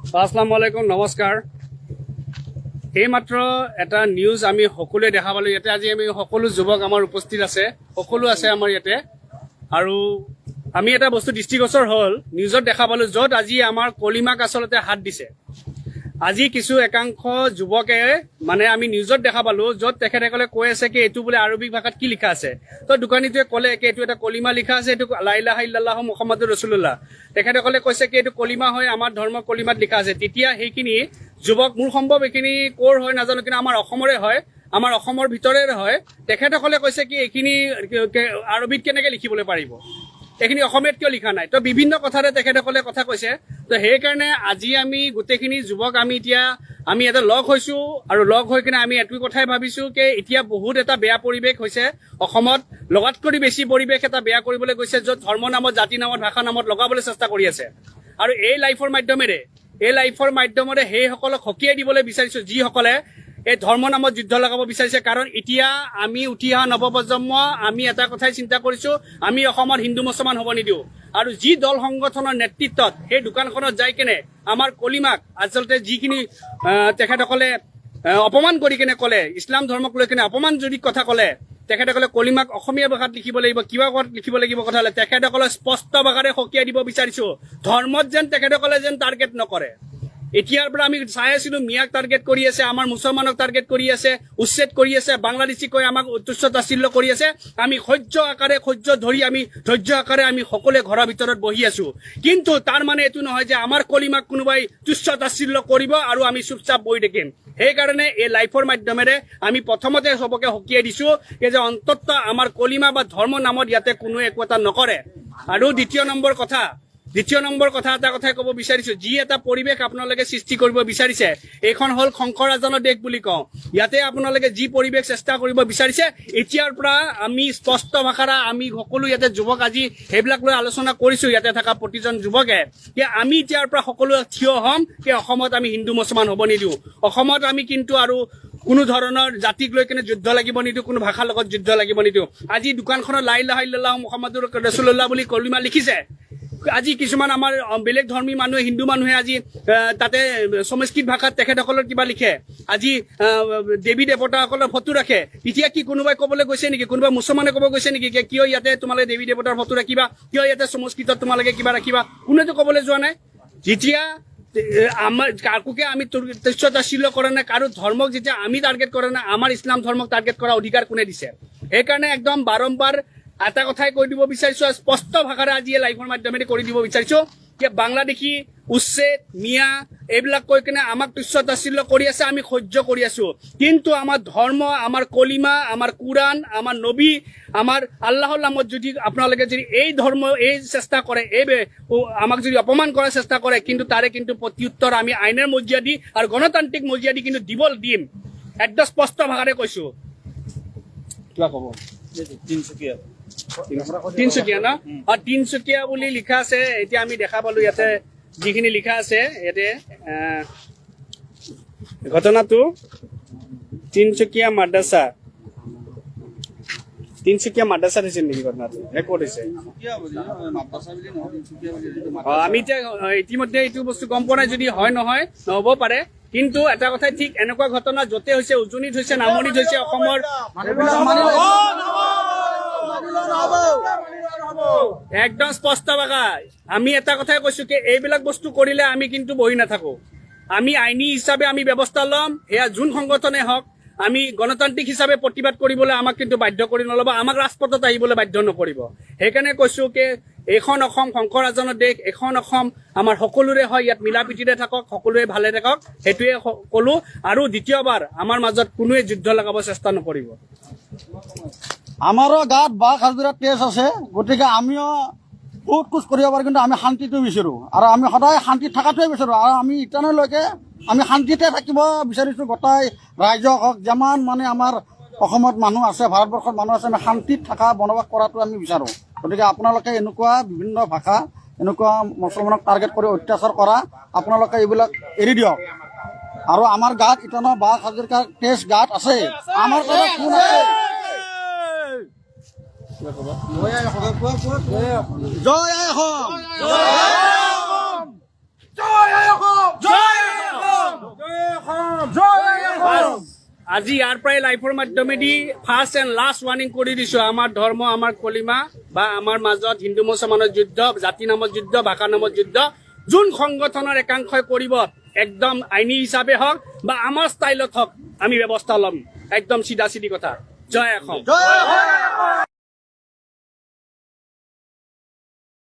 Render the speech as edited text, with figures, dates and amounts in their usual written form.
আসসালামু আলাইকুম, নমস্কাৰ। এইমাত্ৰ এটা নিউজ আমি সকলোৱে দেখা পালোঁ। ইয়াতে আজি আমি সকলো যুৱক আমাৰ উপস্থিত আছে, সকলো আছে আমাৰ ইয়াতে। আৰু আমি এটা বস্তু দৃষ্টিগোচৰ হ'ল, নিউজত দেখা পালোঁ য'ত আজি আমাৰ কলিমাক আচলতে হাত দিছে। আজি কিছু একাংশ যুৱকে মানে আমি নিউজত দেখা পালোঁ য'ত তেখেতসকলে কৈ আছে কি এইটো বোলে আৰবিক ভাষাত কি লিখা আছে। তো দোকানীটোৱে ক'লে কি এইটো এটা কলিমা লিখা আছে, এইটো লা ইলাহা ইল্লাল্লাহু মুহাম্মাদুৰ ৰাছুলুল্লাহ। তেখেতসকলে কৈছে কি এইটো কলিমা হয়, আমাৰ ধৰ্ম কলিমাত লিখা আছে। তেতিয়া সেইখিনি যুৱক, মোৰ সম্ভৱ এইখিনি ক'ৰ হয় নাজানো, কিন্তু আমাৰ অসমৰে হয়, আমাৰ অসমৰ ভিতৰৰে হয়। তেখেতসকলে কৈছে কি এইখিনি আৰবিত কেনেকৈ লিখিবলৈ পাৰিব, এইখিনি অসমীয়াত কিয় লিখা নাই। তো বিভিন্ন কথাৰে তেখেতসকলে কথা কৈছে। তো সেইকাৰণে আজি আমি গোটেইখিনি যুৱক আমি এটা লগ হৈছোঁ, আৰু লগ হৈ কিনে আমি এইটো কথাই ভাবিছোঁ কি এতিয়া বহুত এটা বেয়া পৰিৱেশ হৈছে অসমত। লগাত কৰি বেছি পৰিৱেশ এটা বেয়া কৰিবলৈ গৈছে, য'ত ধৰ্ম নামত, জাতি নামত, ভাষা নামত লগাবলৈ চেষ্টা কৰি আছে। আৰু এই লাইফৰ মাধ্যমেৰে সেইসকলক সকীয়াই দিবলৈ বিচাৰিছোঁ যিসকলে এই ধৰ্ম নামত যুদ্ধ লগাব বিচাৰিছে। কাৰণ এতিয়া আমি উঠি অহা নৱপ্ৰজন্ম, আমি এটা কথাই চিন্তা কৰিছোঁ, আমি অসমত হিন্দু মুছলমান হ'ব নিদিওঁ। আৰু যি দল সংগঠনৰ নেতৃত্বত সেই দোকানখনত যাই কেনে আমাৰ কলিমাক আচলতে যিখিনি তেখেতসকলে অপমান কৰি কেনে ক'লে, ইছলাম ধৰ্মক লৈ কেনে অপমানজনক কথা ক'লে, তেখেতসকলে কলিমাক অসমীয়া ভাষাত লিখিব লাগিব, কিবা ভাষাত লিখিব লাগিব কথা হ'লে তেখেতসকলে স্পষ্ট ভাষাৰে সকীয়াই দিব বিচাৰিছোঁ। ধৰ্মত যেন তেখেতসকলে যেন টাৰ্গেট নকৰে। এতিয়াৰ পৰা আমি চাই আছিলোঁ, মিয়াক টাৰ্গেট কৰি আছে, আমাৰ মুছলমানক টাৰ্গেট কৰি আছে, উচ্ছেদ কৰি আছে, বাংলাদেশী কৈ আমাক তুচ্ছ তাচ্ছিল্য কৰি আছে। আমি ধৈৰ্য আকাৰে আমি সকলোৱে ঘৰৰ ভিতৰত বহি আছোঁ। কিন্তু তাৰ মানে এইটো নহয় যে আমাৰ কলিমাক কোনোবাই তুচ্ছ তাচ্ছিল্য কৰিব আৰু আমি চুপচাপ বহি থাকিম। সেইকাৰণে এই লাইফৰ মাধ্যমেৰে আমি প্ৰথমতে চবকে সকীয়াই দিছোঁ যে অন্তত আমাৰ কলিমা বা ধৰ্ম নামত ইয়াতে কোনো একো এটা নকৰে। আৰু দ্বিতীয় নম্বৰ কথা এটা কথাই ক'ব বিচাৰিছোঁ, যি এটা পৰিৱেশ আপোনালোকে সৃষ্টি কৰিব বিচাৰিছে, এইখন হ'ল শংকৰাজানৰ দেশ বুলি কওঁ। ইয়াতে আপোনালোকে যি পৰিৱেশ চেষ্টা কৰিব বিচাৰিছে, এতিয়াৰ পৰা আমি স্পষ্ট ভাষাৰে আমি সকলো ইয়াতে যুৱক আজি সেইবিলাক লৈ আলোচনা কৰিছোঁ। ইয়াতে থকা প্ৰতিজন যুৱকে যে আমি এতিয়াৰ পৰা সকলোৱে থিয় হ'ম যে অসমত আমি হিন্দু মুছলমান হ'ব নিদিওঁ। অসমত আমি কিন্তু আৰু কোনো ধৰণৰ জাতিক লৈ কেনে যুদ্ধ লাগিব নিদিওঁ, কোনো ভাষাৰ লগত যুদ্ধ লাগিব নিদিওঁ। আজি দোকানখনত লা ইলাহা ইল্লাল্লাহু মুহাম্মাদুৰ ৰাছুলুল্লাহ বুলি কলিমা লিখিছে। আজি কিছুমান আমাৰ বেলেগ ধৰ্মী মানুহে, হিন্দু মানুহে আজি তাতে সংস্কৃত ভাষাত তেখেতসকলৰ কিবা লিখে, আজি দেৱী দেৱতাসকলৰ ফটো ৰাখে। এতিয়া কি কোনোবাই ক'বলৈ গৈছে নেকি, কোনোবা মুছলমানে ক'ব গৈছে নেকি কিয় ইয়াতে তোমালোকে দেৱী দেৱতাৰ ফটো ৰাখিবা, কিয় ইয়াতে সংস্কৃতত তোমালোকে কিবা ৰাখিবা? কোনেতো ক'বলৈ যোৱা নাই। যেতিয়া আমাৰ কাকোকে আমি তুচ্ছ তাচ্ছিল্য কৰা নাই, কাৰো ধৰ্মক যেতিয়া আমি টাৰ্গেট কৰা নাই, আমাৰ ইছলাম ধৰ্মক টাৰ্গেট কৰা অধিকাৰ কোনে দিছে? সেইকাৰণে একদম বাৰম্বাৰ এটা কথাই কৈ দিব বিচাৰিছোঁ, স্পষ্ট ভাষাৰে আজি এই লাইভৰ মাধ্যমেৰে কৰি দিব বিচাৰিছোঁ যে বাংলাদেশী, উচ্ছেদ, মিয়া এইবিলাক কৈ কেনে আমাক তুচ্ছ তাচ্ছিল্য কৰি আছে, আমি সহ্য কৰি আছোঁ। কিন্তু আমাৰ ধৰ্ম, আমাৰ কলিমা, আমাৰ কোৰাণ, আমাৰ নবী, আমাৰ আল্লাহৰ নামত যদি আপোনালোকে যদি এই ধৰ্ম এই চেষ্টা কৰে, আমাক যদি অপমান কৰাৰ চেষ্টা কৰে, কিন্তু তাৰে কিন্তু প্ৰত্যুত্তৰ আমি আইনৰ মজিয়া দি আৰু গণতান্ত্ৰিক মজিয়া দি কিন্তু দিম। একদম স্পষ্ট ভাষাৰে কৈছোঁ। কিবা ক'ব? তিনচুকীয়া ন? তিনচুকীয়া বুলি লিখা আছে। এতিয়া আমি দেখা পালো ইয়াতে যিখিনি লিখা আছে, ইয়াতে ঘটনাটো তিনচুকীয়া মাদ্ৰাছাত হৈছে নেকি ঘটনাটো? ক'ত হৈছে? আমি এতিয়া ইতিমধ্যে এইটো বস্তু গম পোৱা নাই, যদি হয় নহয় নহ'ব পাৰে। কিন্তু এটা কথাই ঠিক, এনেকুৱা ঘটনা য'তে হৈছে, উজনিত হৈছে, নামনিত হৈছে, অসমৰ একদম স্পষ্ট ভাষা। আমি এটা কথাই কৈছো কি এইবিলাক বস্তু কৰিলে আমি কিন্তু বহি নাথাকো। আমি আইনী হিচাপে আমি ব্যৱস্থা ল'ম। সেয়া যোন সংগঠনে হওক, আমি গণতান্ত্ৰিক হিচাপে প্ৰতিবাদ কৰিবলৈ আমাক কিন্তু বাধ্য কৰি নল'ব, আমাক ৰাজপথত আহিবলৈ বাধ্য নকৰিব। সেইকাৰণে কৈছো কি এইখন অসম শংকৰাজানৰ দেশ, এইখন অসম আমাৰ সকলোৰে হয়, ইয়াত মিলা প্ৰীতিৰে থাকক, সকলোৱে ভালে থাকক, সেইটোৱে ক'লো। আৰু দ্বিতীয়বাৰ আমাৰ মাজত কোনোৱে যুদ্ধ লগাব চেষ্টা নকৰিব। আমাৰো গাত বাঘ হাজোৰা তেজ আছে, গতিকে আমিও বহুত কোচ কৰিব পাৰোঁ, কিন্তু আমি শান্তিটো বিচাৰোঁ আৰু আমি সদায় শান্তিত থকাটোৱে বিচাৰোঁ। আৰু আমি ইটানলৈকে আমি শান্তিতে থাকিব বিচাৰিছোঁ। গোটাই ৰাইজক হওক, যিমান মানে আমাৰ অসমত মানুহ আছে, ভাৰতবৰ্ষত মানুহ আছে, আমি শান্তিত থকা বনবাস কৰাটো আমি বিচাৰোঁ। গতিকে আপোনালোকে এনেকুৱা বিভিন্ন ভাষা, এনেকুৱা মুছলমানক টাৰ্গেট কৰি অত্যাচাৰ কৰা, আপোনালোকে এইবিলাক এৰি দিয়ক। আৰু আমাৰ গাত ইটানো বাঘ হাজৰিকাৰ তেজ গাত আছে, আমাৰ তাতে খুন আছে। জয় আই অসম, জয় আই অসম, জয় আই অসম, জয় আই অসম। আজি ইয়াৰ পৰাই লাইফৰ মাধ্যমেদি ফাৰ্ষ্ট এণ্ড লাষ্ট ৱাৰ্ণিং কৰি দিছোঁ, আমাৰ ধৰ্ম, আমাৰ কলিমা বা আমাৰ মাজত হিন্দু মুছলমানৰ যুদ্ধ, জাতি নামত যুদ্ধ, ভাষা নামত যুদ্ধ, যোন সংগঠনৰ একাংশই কৰিব একদম আইনী হিচাপে হওক বা আমাৰ ষ্টাইলত হওক আমি ব্যৱস্থা ল'ম। একদম চিধা চিধি কথা। জয় অসম।